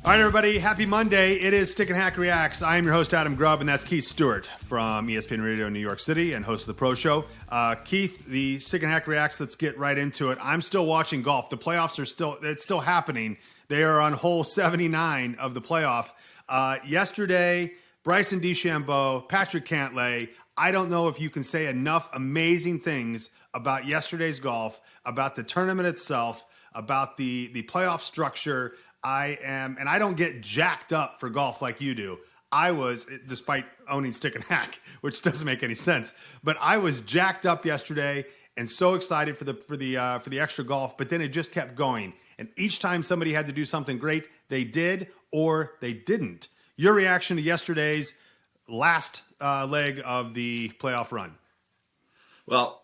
All right, everybody. Happy Monday. It is Stick and Hack Reacts. I am your host, Adam Grubb, and that's Keith Stewart from ESPN Radio in New York City and host of the Pro Show. Keith, the Stick and Hack Reacts, let's get right into it. I'm still watching golf. The playoffs it's still happening. They are on hole 79 of the playoff. Yesterday, Bryson DeChambeau, Patrick Cantlay. I don't know if you can say enough amazing things about yesterday's golf, about the tournament itself, about the playoff structure. I don't get jacked up for golf like you do. I was, despite owning Stick and Hack, which doesn't make any sense, but I was jacked up yesterday and so excited for the extra golf. But then it just kept going, and each time somebody had to do something great, they did or they didn't. Your reaction to yesterday's last leg of the playoff run? Well,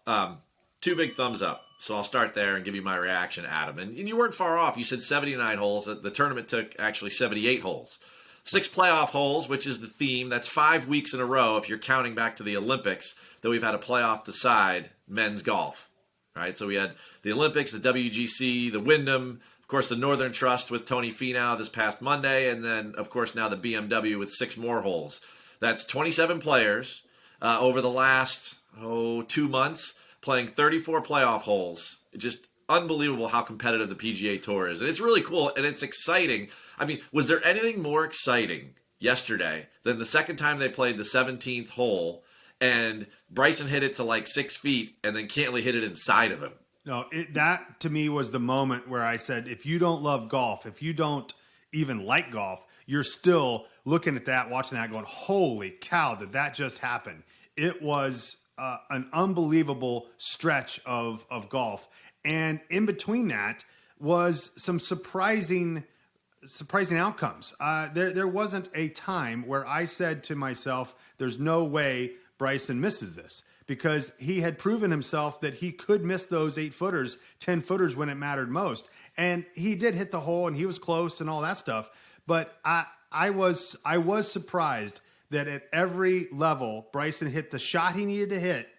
two big thumbs up. So I'll start there and give you my reaction, Adam. And you weren't far off. You said 79 holes. The tournament took actually 78 holes. 6 playoff holes, which is the theme. That's 5 weeks in a row, if you're counting back to the Olympics, that we've had a playoff decide men's golf. All right, so we had the Olympics, the WGC, the Wyndham, of course, the Northern Trust with Tony Finau this past Monday, and then, of course, now the BMW with 6 more holes. That's 27 players over the last, 2 months, playing 34 playoff holes. Just unbelievable how competitive the PGA Tour is. And it's really cool, and it's exciting. I mean, was there anything more exciting yesterday than the second time they played the 17th hole and Bryson hit it to like 6 feet and then Cantlay hit it inside of him? No, that to me was the moment where I said, if you don't love golf, if you don't even like golf, you're still looking at that, watching that, going, holy cow, did that just happen? It was an unbelievable stretch of golf. And in between that was some surprising outcomes. There wasn't a time where I said to myself, there's no way Bryson misses this, because he had proven himself that he could miss those 8-footers, 10-footers when it mattered most. And he did hit the hole and he was close and all that stuff. But I was surprised that at every level, Bryson hit the shot he needed to hit.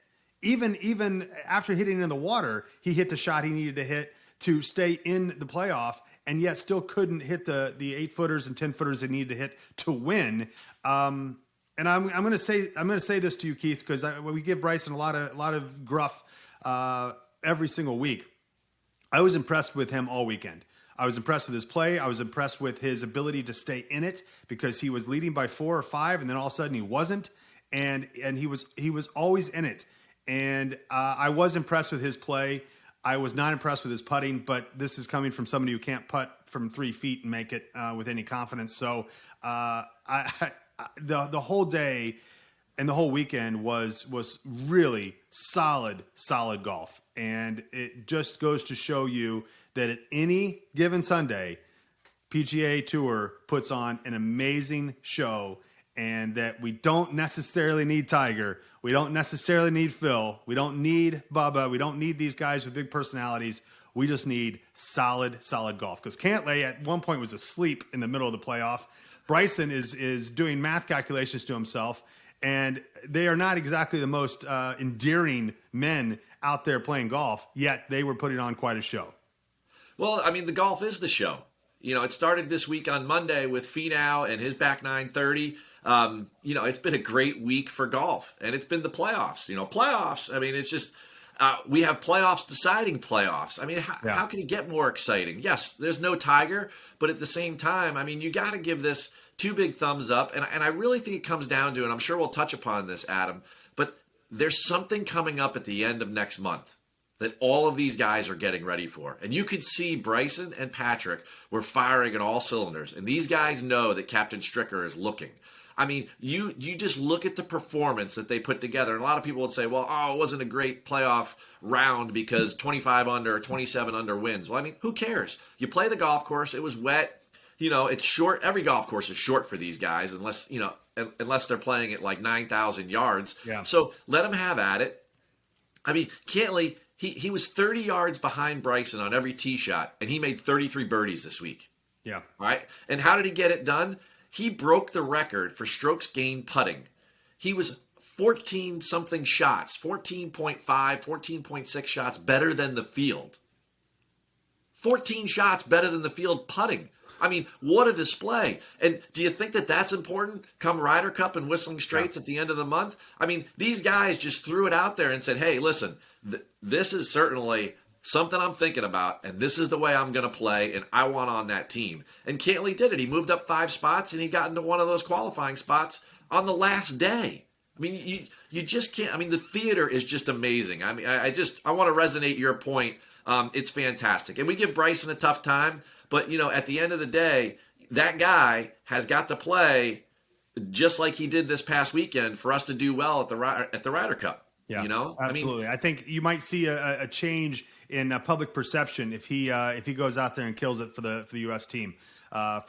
Even after hitting in the water, he hit the shot he needed to hit to stay in the playoff, and yet still couldn't hit the 8-footers and 10-footers he needed to hit to win. And I'm going to say this to you, Keith, because we give Bryson a lot of gruff every single week. I was impressed with him all weekend. I was impressed with his play. I was impressed with his ability to stay in it, because he was leading by 4 or 5, and then all of a sudden he wasn't, and he was always in it. And I was impressed with his play. I was not impressed with his putting, but this is coming from somebody who can't putt from 3 feet and make it with any confidence. So the whole day and the whole weekend was really solid golf, and it just goes to show you that at any given Sunday, PGA Tour puts on an amazing show, and that we don't necessarily need Tiger. We don't necessarily need Phil. We don't need Bubba. We don't need these guys with big personalities. We just need solid golf. Because Cantlay at one point was asleep in the middle of the playoff. Bryson is doing math calculations to himself, and they are not exactly the most endearing men out there playing golf, yet they were putting on quite a show. Well, I mean, the golf is the show. You know, it started this week on Monday with Finau and his back 930. It's been a great week for golf, and it's been the playoffs. Playoffs, I mean, it's just we have playoffs deciding playoffs. I mean, how can you get more exciting? Yes, there's no Tiger, but at the same time, I mean, you got to give this 2 big thumbs up. And I really think it comes down to, and I'm sure we'll touch upon this, Adam, but there's something coming up at the end of next month that all of these guys are getting ready for. And you could see Bryson and Patrick were firing at all cylinders. And these guys know that Captain Stricker is looking. I mean, you just look at the performance that they put together. And a lot of people would say, well, it wasn't a great playoff round because 25 under or 27 under wins. Well, I mean, who cares? You play the golf course. It was wet. It's short. Every golf course is short for these guys unless they're playing at like 9,000 yards. Yeah. So let them have at it. I mean, Cantlay, he was 30 yards behind Bryson on every tee shot, and he made 33 birdies this week. Yeah. Right? And how did he get it done? He broke the record for strokes gained putting. He was 14-something shots, 14.5, 14.6 shots better than the field. 14 shots better than the field putting. I mean, what a display. And do you think that that's important come Ryder Cup and Whistling Straits at the end of the month? I mean, these guys just threw it out there and said, hey, listen, this is certainly something I'm thinking about, and this is the way I'm going to play, and I want on that team. And Cantley did it. He moved up 5 spots, and he got into one of those qualifying spots on the last day. I mean, you just can't. I mean, the theater is just amazing. I mean, I want to resonate your point. It's fantastic. And we give Bryson a tough time, but, at the end of the day, that guy has got to play just like he did this past weekend for us to do well at the Ryder Cup. Yeah, absolutely. I think you might see a change in public perception if he goes out there and kills it for the U.S. team.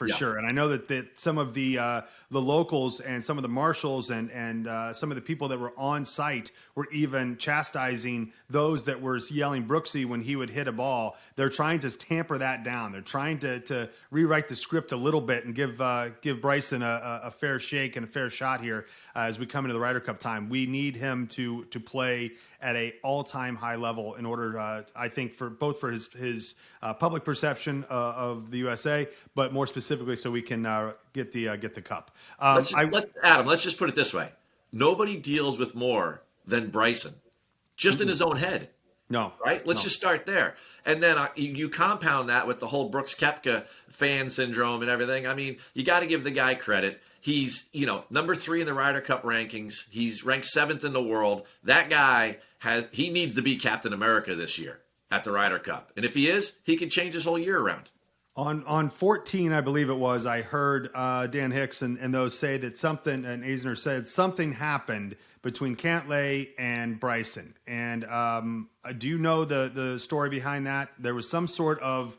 Sure. And I know that some of the locals and some of the marshals and some of the people that were on site were even chastising those that were yelling Brooksy when he would hit a ball. They're trying to tamper that down. They're trying to rewrite the script a little bit and give Bryson a fair shake and a fair shot here as we come into the Ryder Cup time. We need him to play at a all-time high level in order, I think, for his public perception of the USA, but more specifically so we can get the cup. Adam, let's just put it this way. Nobody deals with more than Bryson, just in his own head. No. Right? Let's just start there. And then you compound that with the whole Brooks Koepka fan syndrome and everything. I mean, you got to give the guy credit. He's, number 3 in the Ryder Cup rankings. He's ranked 7th in the world. That guy he needs to be Captain America this year at the Ryder Cup. And if he is, he can change his whole year around. On 14, I believe it was, I heard Dan Hicks and those say that something, and Eisner said something happened between Cantlay and Bryson. And do you know the story behind that? There was some sort of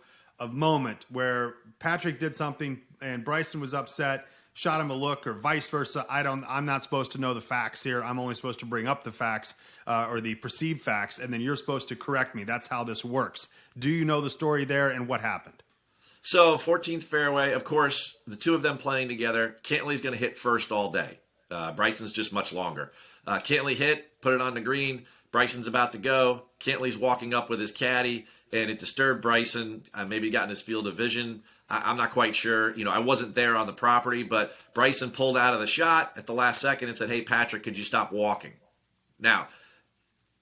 moment where Patrick did something and Bryson was upset, shot him a look, or vice versa. I'm not supposed to know the facts here. I'm only supposed to bring up the facts or the perceived facts, and then you're supposed to correct me. That's how this works. Do you know the story there and what happened? So 14th fairway, of course, the two of them playing together. Cantlay's going to hit first all day. Bryson's just much longer. Cantlay hit, put it on the green. Bryson's about to go. Cantlay's walking up with his caddy, and it disturbed Bryson. Maybe got in his field of vision. I'm not quite sure. I wasn't there on the property, but Bryson pulled out of the shot at the last second and said, hey, Patrick, could you stop walking? Now,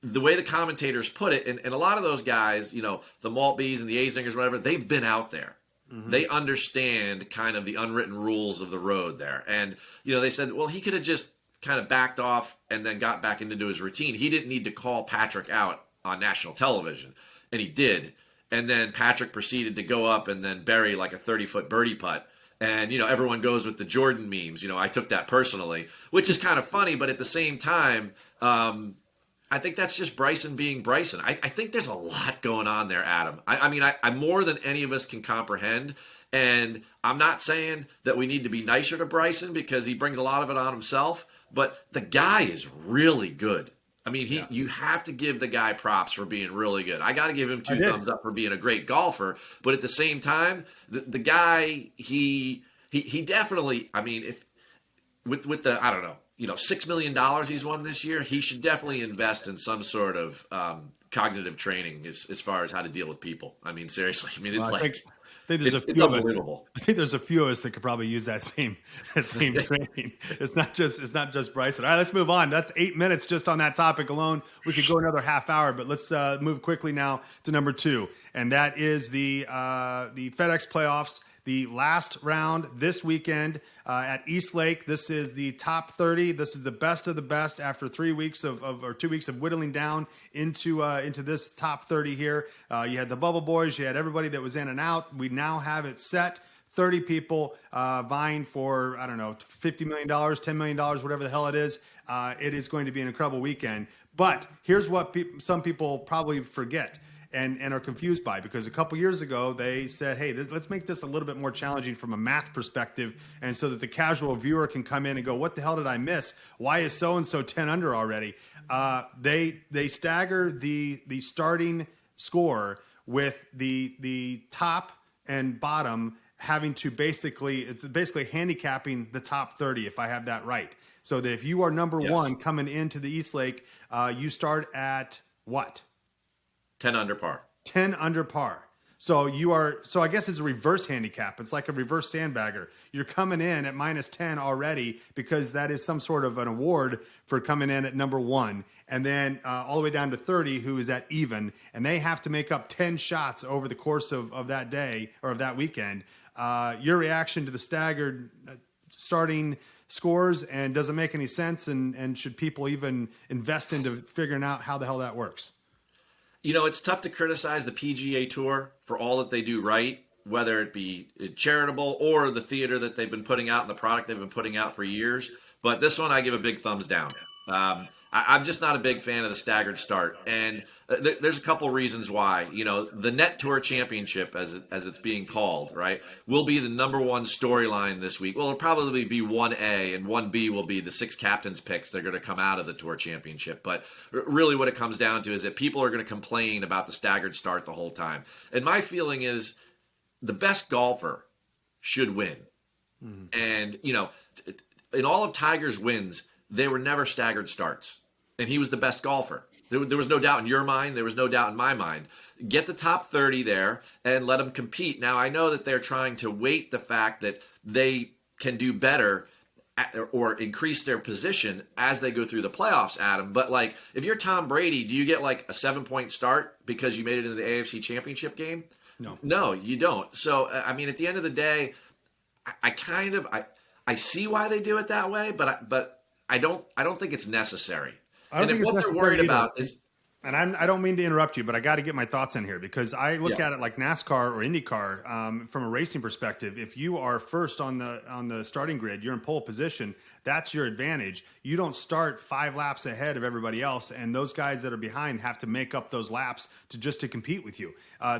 the way the commentators put it, and a lot of those guys, the Maltbys and the Azingers, whatever, they've been out there. Mm-hmm. They understand kind of the unwritten rules of the road there. And, they said, well, he could have just kind of backed off and then got back into his routine. He didn't need to call Patrick out on national television. And he did. And then Patrick proceeded to go up and then bury like a 30-foot birdie putt. And, everyone goes with the Jordan memes. I took that personally, which is kind of funny. But at the same time, I think that's just Bryson being Bryson. I think there's a lot going on there, Adam. I mean, more than any of us can comprehend. And I'm not saying that we need to be nicer to Bryson because he brings a lot of it on himself. But the guy is really good. I mean, you have to give the guy props for being really good. I got to give him 2 thumbs up for being a great golfer. But at the same time, the guy, he definitely, I mean, if with the, I don't know, $6 million he's won this year, he should definitely invest in some sort of cognitive training as far as how to deal with people. I mean, seriously. I mean, it's it's unbelievable. I think there's a few of us that could probably use that same training. It's not just Bryson. All right, let's move on. That's 8 minutes just on that topic alone. We could go another half hour, but let's move quickly now to number 2, and that is the FedEx playoffs. The last round this weekend at East Lake. This is the top 30. This is the best of the best after 3 weeks or 2 weeks of whittling down into this top 30 here. You had the Bubble Boys. You had everybody that was in and out. We now have it set. 30 people vying for, I don't know, $50 million, $10 million, whatever the hell it is. It is going to be an incredible weekend. But here's what some people probably forget. And are confused by, because a couple years ago they said, hey, let's make this a little bit more challenging from a math perspective, and so that the casual viewer can come in and go, what the hell did I miss? Why is so-and-so 10 under already? They stagger the starting score with the top and bottom having to it's basically handicapping the top 30, if I have that right. So that if you are number 1 coming into the East Lake, you start at what? 10 under par. 10 under par. So I guess it's a reverse handicap. It's like a reverse sandbagger. You're coming in at -10 already because that is some sort of an award for coming in at number 1. And then all the way down to 30, who is at even. And they have to make up 10 shots over the course of that day or of that weekend. Your reaction to the staggered starting scores, and does it make any sense? And should people even invest into figuring out how the hell that works? It's tough to criticize the PGA Tour for all that they do right, whether it be charitable or the theater that they've been putting out and the product they've been putting out for years. But this one, I give a big thumbs down. I'm just not a big fan of the staggered start. And there's a couple reasons why. The Net Tour Championship, as it's being called, right, will be the number one storyline this week. Well, it'll probably be 1A, and 1B will be the 6 captains' picks that are going to come out of the Tour Championship. But really what it comes down to is that people are going to complain about the staggered start the whole time. And my feeling is the best golfer should win. And, in all of Tiger's wins, they were never staggered starts. And he was the best golfer. There was no doubt in your mind. There was no doubt in my mind. Get the top 30 there and let them compete. Now, I know that they're trying to weight the fact that they can do better or increase their position as they go through the playoffs, Adam. But, if you're Tom Brady, do you get, a 7-point start because you made it into the AFC Championship game? No, you don't. So, at the end of the day, I see why they do it that way, but I don't think it's necessary. And if what they're worried about is, and I don't mean to interrupt you, but I got to get my thoughts in here because I look at it like NASCAR or IndyCar from a racing perspective. If you are first on the starting grid, you're in pole position. That's your advantage. You don't start 5 laps ahead of everybody else, and those guys that are behind have to make up those laps to compete with you.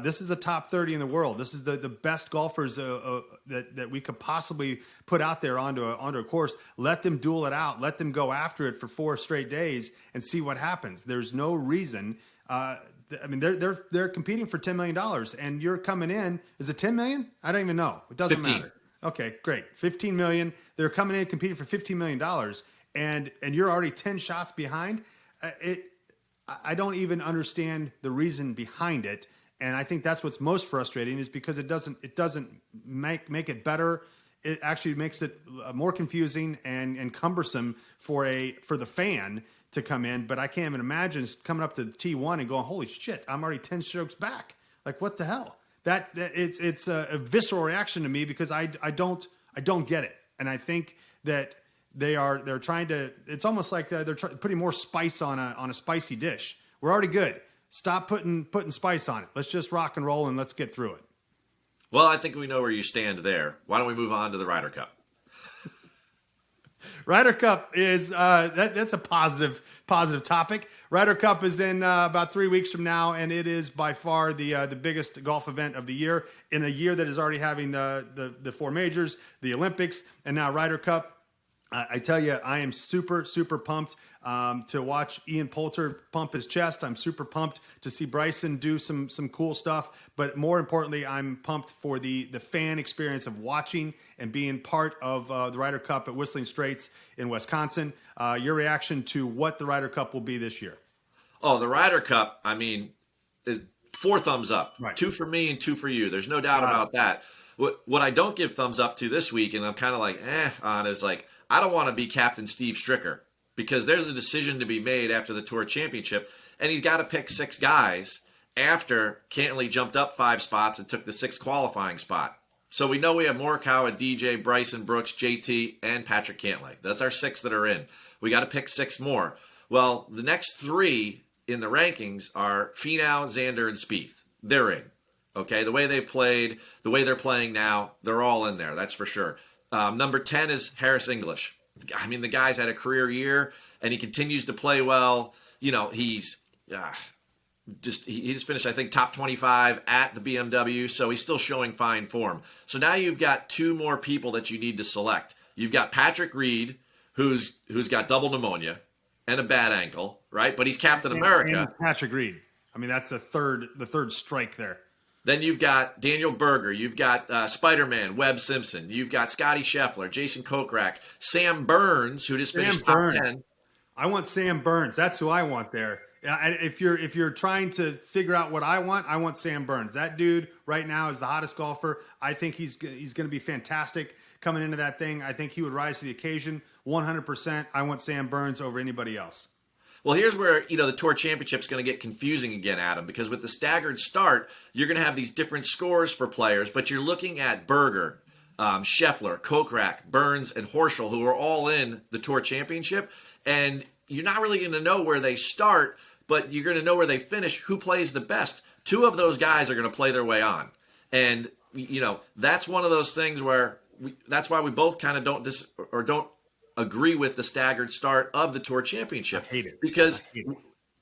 This is the top 30 in the world. This is the best golfers that we could possibly put out there onto a course. Let them duel it out. Let them go after it for 4 straight days and see what happens. There's no reason. They're competing for $10 million, and you're coming in. Is it $10 million? I don't even know. It doesn't 15. matter. Okay, great. $15 million. They're coming in competing for $15 million, and you're already 10 shots behind. I don't even understand the reason behind it, and I think that's what's most frustrating is because it doesn't make it better. It actually makes it more confusing and cumbersome for the fan to come in. But I can't even imagine coming up to the T1 and going, "Holy shit, I'm already 10 strokes back." Like, what the hell? That it's a visceral reaction to me because I don't get it, and I think that they're trying to. It's almost like they're putting more spice on a spicy dish. We're already good. Stop putting spice on it. Let's just rock and roll and let's get through it. Well, I think we know where you stand there. Why don't we move on to the Ryder Cup? Ryder Cup is that's a positive topic. Ryder Cup is in about 3 weeks from now, and it is by far the biggest golf event of the year in a year that is already having the 4 majors, the Olympics, and now Ryder Cup. I tell you, I am super pumped to watch Ian Poulter pump his chest. I'm super pumped to see Bryson do some cool stuff. But more importantly, I'm pumped for the fan experience of watching and being part of the Ryder Cup at Whistling Straits in Wisconsin. Your reaction to what the Ryder Cup will be this year? Oh, the Ryder Cup, is 4 thumbs up. Right. 2 for me and 2 for you. There's no doubt about that. What I don't give thumbs up to this week, and I'm kind of on, is I don't want to be Captain Steve Stricker because there's a decision to be made after the Tour Championship, and he's got to pick 6 guys after Cantley jumped up 5 spots and took the 6th qualifying spot. So we know we have Morikawa, DJ, Bryson, Brooks, JT, and Patrick Cantley. That's our 6 that are in. We got to pick 6 more. Well, the next 3 in the rankings are Finau, Xander, and Spieth. They're in. Okay, the way they've played, the way they're playing now, they're all in there. That's for sure. Number 10 is Harris English. The guy's had a career year, and he continues to play well. He's finished, I think, top 25 at the BMW, so he's still showing fine form. So now you've got 2 more people that you need to select. You've got Patrick Reed, who's got double pneumonia and a bad ankle, right? But he's Captain America. And Patrick Reed. That's the third strike there. Then you've got Daniel Berger. You've got Spider-Man, Webb Simpson. You've got Scotty Scheffler, Jason Kokrak, Sam Burns, who just finished top 10. I want Sam Burns. That's who I want there. If you're trying to figure out what I want Sam Burns. That dude right now is the hottest golfer. I think he's going to be fantastic coming into that thing. I think he would rise to the occasion 100%. I want Sam Burns over anybody else. Well, here's where, the Tour Championship's going to get confusing again, Adam, because with the staggered start, you're going to have these different scores for players, but you're looking at Berger, Scheffler, Kokrak, Burns, and Horschel, who are all in the Tour Championship, and you're not really going to know where they start, but you're going to know where they finish, who plays the best. Two of those guys are going to play their way on. And, that's one of those things where that's why we both kind of don't agree with the staggered start of the Tour Championship. I hate it. Because,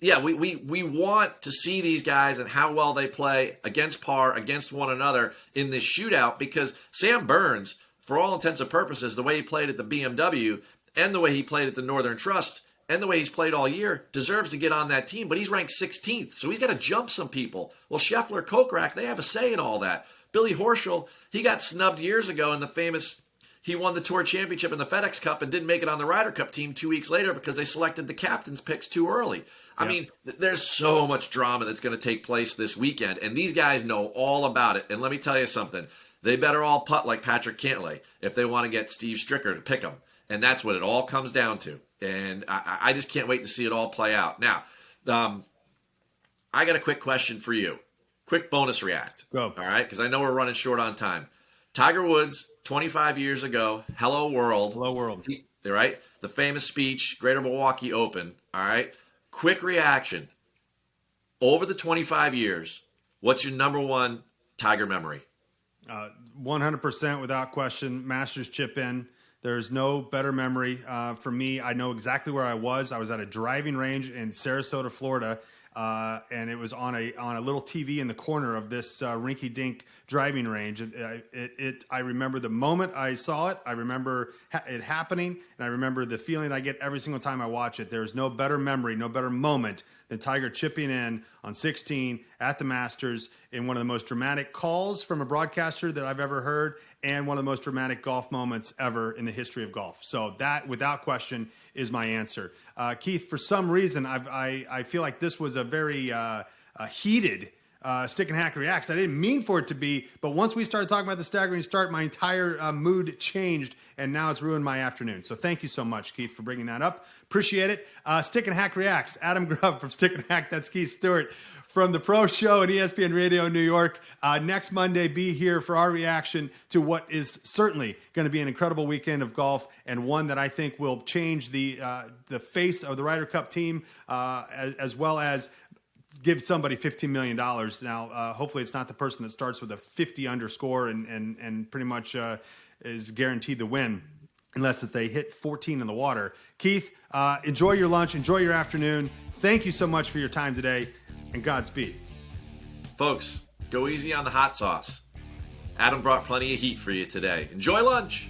we want to see these guys and how well they play against par, against one another in this shootout, because Sam Burns, for all intents and purposes, the way he played at the BMW and the way he played at the Northern Trust and the way he's played all year, deserves to get on that team, but he's ranked 16th, so he's got to jump some people. Well, Scheffler, Kokrak, they have a say in all that. Billy Horschel, he got snubbed years ago in the famous... He won the Tour Championship in the FedEx Cup and didn't make it on the Ryder Cup team 2 weeks later because they selected the captain's picks too early. I mean, there's so much drama that's going to take place this weekend, and these guys know all about it. And let me tell you something. They better all putt like Patrick Cantlay if they want to get Steve Stricker to pick them. And that's what it all comes down to. And I just can't wait to see it all play out. Now, I got a quick question for you. Quick bonus react. Go. All right? Because I know we're running short on time. Tiger Woods, 25 years ago, Hello World. Hello World. Right? The famous speech, Greater Milwaukee Open. All right? Quick reaction. Over the 25 years, what's your number one Tiger memory? 100% without question. Masters chip in. There's no better memory for me. I know exactly where I was. I was at a driving range in Sarasota, Florida. And it was on a little TV in the corner of this rinky-dink driving range. I remember the moment I saw it. I remember it happening, and I remember the feeling I get every single time I watch it. There's no better memory, no better moment than Tiger chipping in on 16 at the Masters in one of the most dramatic calls from a broadcaster that I've ever heard, and one of the most dramatic golf moments ever in the history of golf. So that, without question, is my answer. Keith, for some reason, I feel like this was a very heated Stick and Hack Reacts. I didn't mean for it to be, but once we started talking about the staggering start, my entire mood changed, and now it's ruined my afternoon. So thank you so much, Keith, for bringing that up. Appreciate it. Stick and Hack Reacts. Adam Grubb from Stick and Hack. That's Keith Stewart from the Pro Show at ESPN Radio in New York. Next Monday, be here for our reaction to what is certainly going to be an incredible weekend of golf, and one that I think will change the face of the Ryder Cup team, as well as give somebody $15 million. Now, hopefully it's not the person that starts with a 50 underscore and pretty much is guaranteed the win, unless that they hit 14 in the water. Keith, enjoy your lunch, enjoy your afternoon. Thank you so much for your time today, and Godspeed. Folks, go easy on the hot sauce. Adam brought plenty of heat for you today. Enjoy lunch.